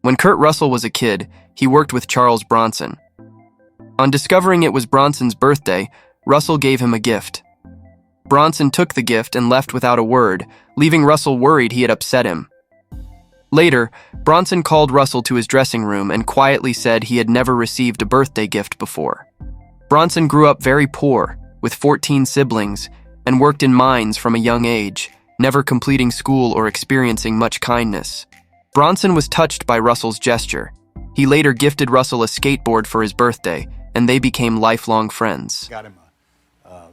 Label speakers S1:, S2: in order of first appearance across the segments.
S1: When Kurt Russell was a kid, he worked with Charles Bronson. On discovering it was Bronson's birthday, Russell gave him a gift. Bronson took the gift and left without a word, leaving Russell worried he had upset him. Later, Bronson called Russell to his dressing room and quietly said he had never received a birthday gift before. Bronson grew up very poor, with 14 siblings, and worked in mines from a young age, never completing school or experiencing much kindness. Bronson was touched by Russell's gesture. He later gifted Russell a skateboard for his birthday, and they became lifelong friends.
S2: Got him a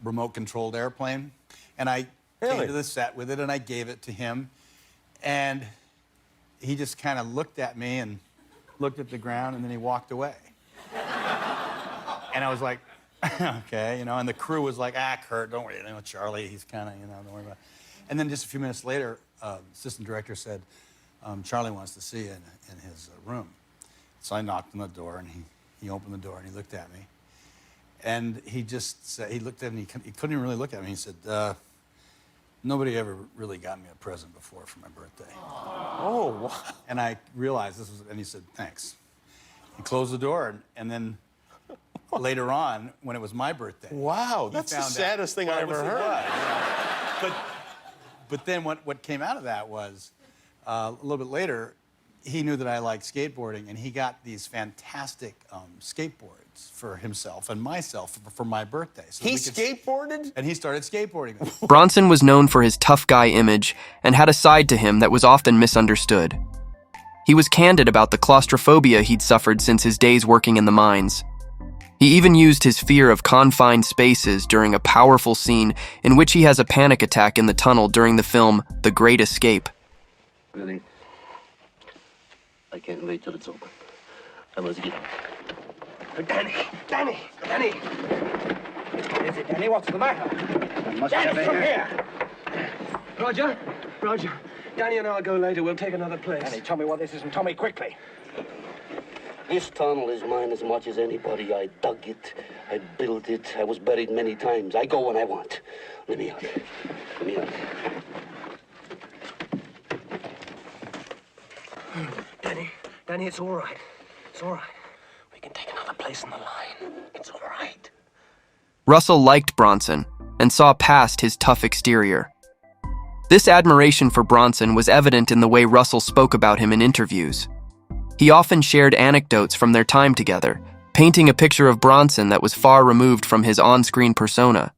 S2: remote-controlled airplane, and I came to the set with it, and I gave it to him, and he just kind of looked at me and looked at the ground, and then he walked away. And I was like, okay, and the crew was like, Kurt, don't worry, Charlie, he's kind of, don't worry about it. And then just a few minutes later, assistant director said, Charlie wants to see you in his room. So I knocked on the door, and he opened the door, and he looked at me. And he just said, he looked at me, he couldn't even really look at me. He said, nobody ever really got me a present before for my birthday.
S3: Oh, wow.
S2: And I realized this was, and he said, thanks. He closed the door, and then later on, when it was my birthday.
S3: Wow, that's the saddest thing I ever heard.
S2: But then what came out of that was, a little bit later, he knew that I liked skateboarding, and he got these fantastic skateboards for himself and myself for my birthday. So
S3: he skateboarded?
S2: And he started skateboarding.
S1: Bronson was known for his tough guy image and had a side to him that was often misunderstood. He was candid about the claustrophobia he'd suffered since his days working in the mines. He even used his fear of confined spaces during a powerful scene in which he has a panic attack in the tunnel during the film The Great Escape.
S4: Really? I can't wait till it's over. I must get up.
S5: Danny! Is it Danny? What's the matter? Danny, come here! Roger. Danny and I'll go later. We'll take another place. Danny, tell me what this is and tell me quickly.
S4: This tunnel is mine as much as anybody. I dug it. I built it. I was buried many times. I go when I want. Let me out.
S5: Danny, it's all right. It's all right. We can take another place in the line. It's all right.
S1: Russell liked Bronson and saw past his tough exterior. This admiration for Bronson was evident in the way Russell spoke about him in interviews. He often shared anecdotes from their time together, painting a picture of Bronson that was far removed from his on-screen persona.